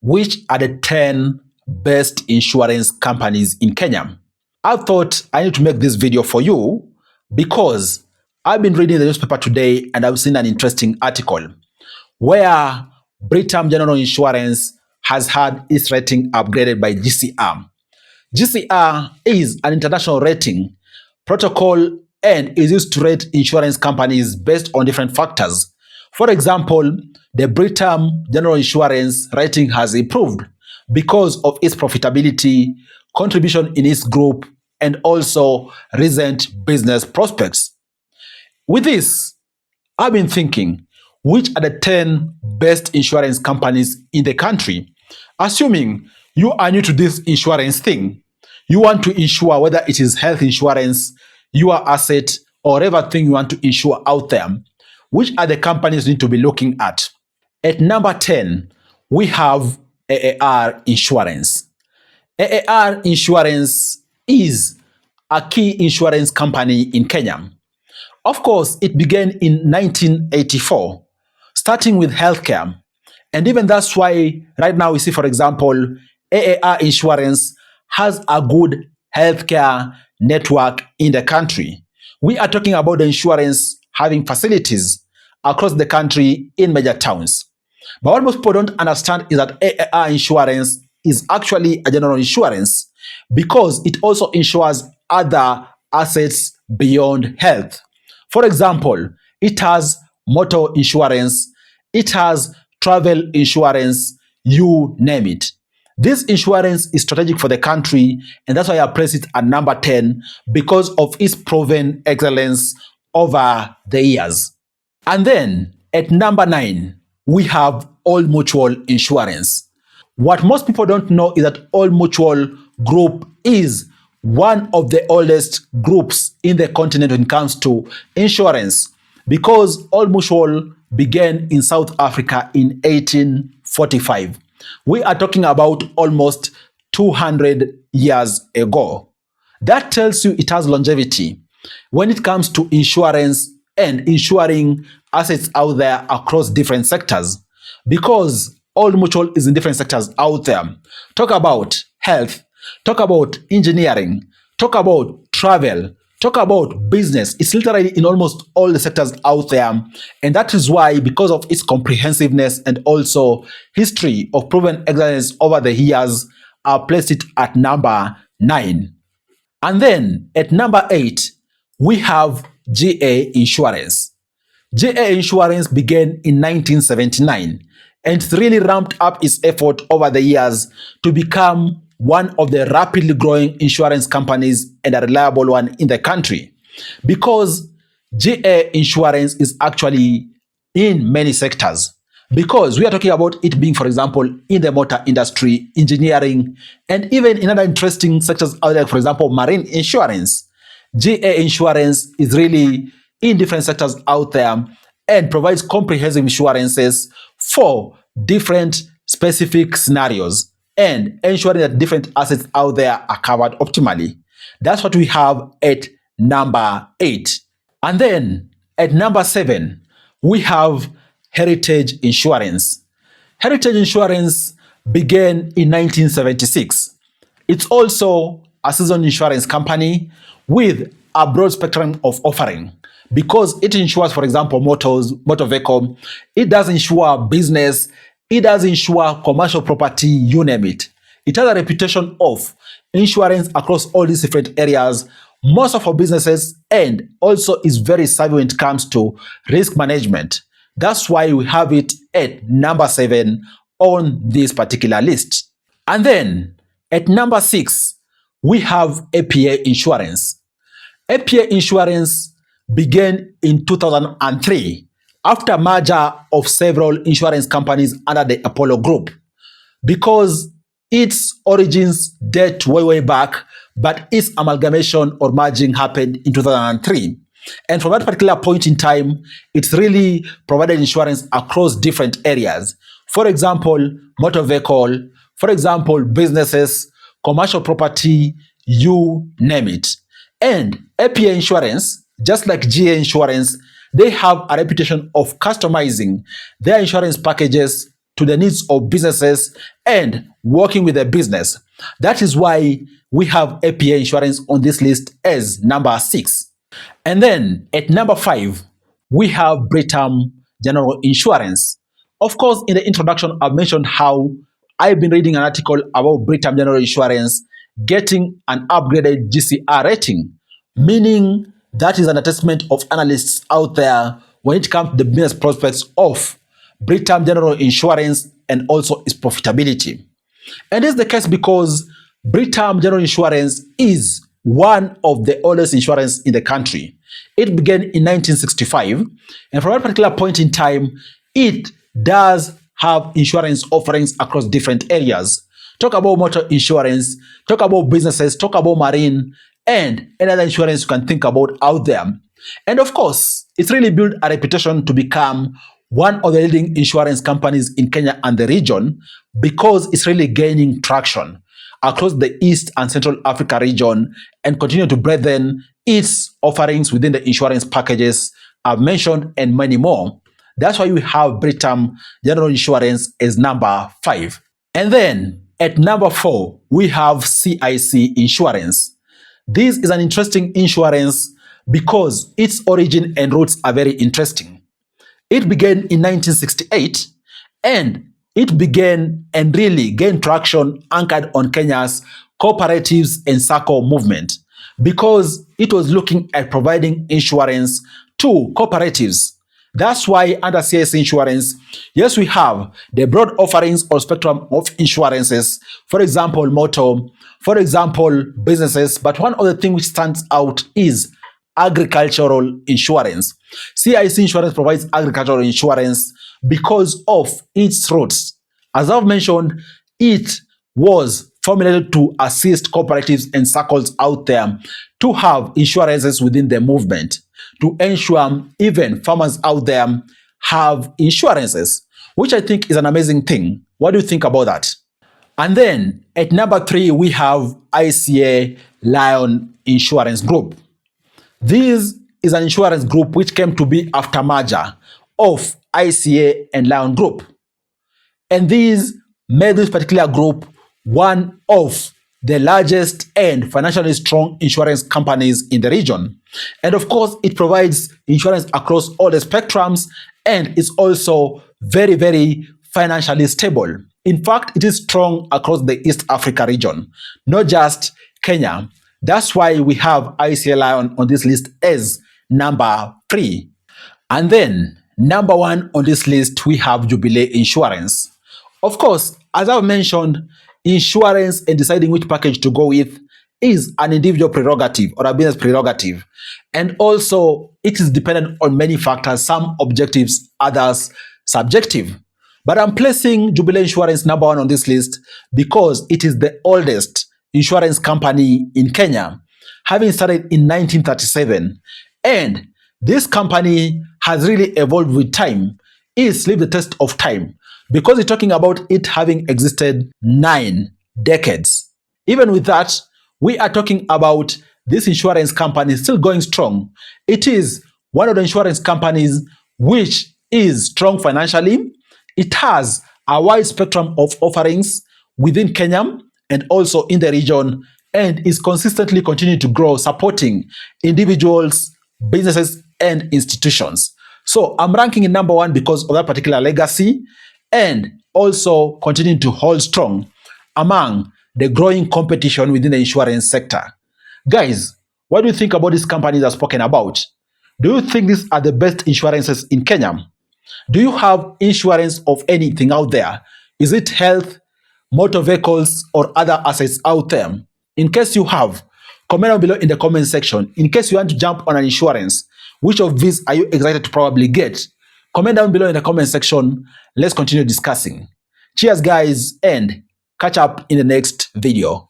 Which are the 10 best insurance companies in Kenya? I thought I need to make this video for you because I've been reading the newspaper today and I've seen an interesting article where Britam General Insurance has had its rating upgraded by GCR. GCR is an international rating protocol and is used to rate insurance companies based on different factors. For example, the Britam General Insurance rating has improved because of its profitability, contribution in its group, and also recent business prospects. With this, I've been thinking, which are the 10 best insurance companies in the country? Assuming you are new to this insurance thing, you want to insure whether it is health insurance, your asset, or whatever thing you want to insure out there, which are the companies you need to be looking at? At number 10, we have AAR Insurance. AAR Insurance is a key insurance company in Kenya. Of course, it began in 1984, starting with healthcare. And even that's why right now we see, for example, AAR Insurance has a good healthcare network in the country. We are talking about the insurance having facilities across the country in major towns. But what most people don't understand is that AAR Insurance is actually a general insurance because it also insures other assets beyond health. For example, it has motor insurance, it has travel insurance, you name it. This insurance is strategic for the country, and that's why I place it at number 10 because of its proven excellence over the years. And then at number 9, we have Old Mutual Insurance. What most people don't know is that Old Mutual Group is one of the oldest groups in the continent when it comes to insurance because Old Mutual began in South Africa in 1845. We are talking about almost 200 years ago. That tells you it has longevity when it comes to insurance and insuring assets out there across different sectors because Old Mutual is in different sectors out there. Talk about health, talk about engineering, talk about travel, talk about business. It's literally in almost all the sectors out there. And that is why, because of its comprehensiveness and also history of proven excellence over the years, I placed it at number 9. And then at number 8, we have GA Insurance. GA Insurance began in 1979 and really ramped up its effort over the years to become one of the rapidly growing insurance companies and a reliable one in the country because GA Insurance is actually in many sectors because we are talking about it being, for example, in the motor industry, engineering, and even in other interesting sectors out there, for example, marine insurance. GA Insurance is really in different sectors out there and provides comprehensive insurances for different specific scenarios and ensuring that different assets out there are covered optimally. That's what we have at number 8. And then at number 7, we have Heritage Insurance. Heritage Insurance began in 1976. It's also a seasoned insurance company with a broad spectrum of offering because it insures, for example, motor vehicle, it does insure business, it does insure commercial property, you name it. It has a reputation of insurance across all these different areas, most of our businesses, and also is very savvy when it comes to risk management. That's why we have it at number 7 on this particular list. And then at number 6, we have APA Insurance. APA Insurance began in 2003 after merger of several insurance companies under the Apollo Group because its origins date way back, but its amalgamation or merging happened in 2003. And from that particular point in time, it's really provided insurance across different areas. For example, motor vehicle, for example, businesses, commercial property, you name it. And APA Insurance, just like GA Insurance, they have a reputation of customizing their insurance packages to the needs of businesses and working with a business. That is why we have APA Insurance on this list as number 6. And then at number 5, we have Britam General Insurance. Of course, in the introduction, I've mentioned how I've been reading an article about Britam General Insurance getting an upgraded GCR rating, meaning that is an assessment of analysts out there when it comes to the business prospects of Britam General Insurance and also its profitability. And this is the case because Britam General Insurance is one of the oldest insurance in the country. It began in 1965, and from that particular point in time, it does have insurance offerings across different areas. Talk about motor insurance, talk about businesses, talk about marine, and any other insurance you can think about out there. And of course, it's really built a reputation to become one of the leading insurance companies in Kenya and the region because it's really gaining traction across the East and Central Africa region and continue to broaden its offerings within the insurance packages I've mentioned and many more. That's why we have Britam General Insurance as number 5. And then at number 4, we have CIC Insurance. This is an interesting insurance because its origin and roots are very interesting. It began in 1968 and it began and really gained traction anchored on Kenya's cooperatives and SACCO movement because it was looking at providing insurance to cooperatives. That's why under CIC Insurance, yes, we have the broad offerings or spectrum of insurances, for example, motor, for example, businesses, but one other thing which stands out is agricultural insurance. CIC Insurance provides agricultural insurance because of its roots. As I've mentioned, it was formulated to assist cooperatives and circles out there to have insurances within the movement, to ensure even farmers out there have insurances, which I think is an amazing thing. What do you think about that? And then at number 3, we have ICEA LION Insurance Group. This is an insurance group which came to be after merger of ICA and Lion Group. And this made this particular group one of the largest and financially strong insurance companies in the region. And of course, it provides insurance across all the spectrums and is also very, very financially stable. In fact, it is strong across the East Africa region, not just Kenya. That's why we have ICEA LION on this list as number 3. And then number 1 on this list, we have Jubilee Insurance. Of course, as I've mentioned, insurance and deciding which package to go with is an individual prerogative or a business prerogative. And also, it is dependent on many factors, some objectives, others subjective. But I'm placing Jubilee Insurance number 1 on this list because it is the oldest insurance company in Kenya, having started in 1937. And this company has really evolved with time. It's lived the test of time because we're talking about it having existed 9 decades. Even with that, we are talking about this insurance company still going strong. It is one of the insurance companies which is strong financially. It has a wide spectrum of offerings within Kenya and also in the region, and is consistently continuing to grow, supporting individuals, businesses, and institutions. So I'm ranking in number 1 because of that particular legacy and also continuing to hold strong among the growing competition within the insurance sector. Guys, what do you think about these companies I've spoken about? Do you think these are the best insurances in Kenya? Do you have insurance of anything out there? Is it health, motor vehicles, or other assets out there? In case you have, comment down below in the comment section. In case you want to jump on an insurance, which of these are you excited to probably get? Comment down below in the comment section. Let's continue discussing. Cheers, guys, and catch up in the next video.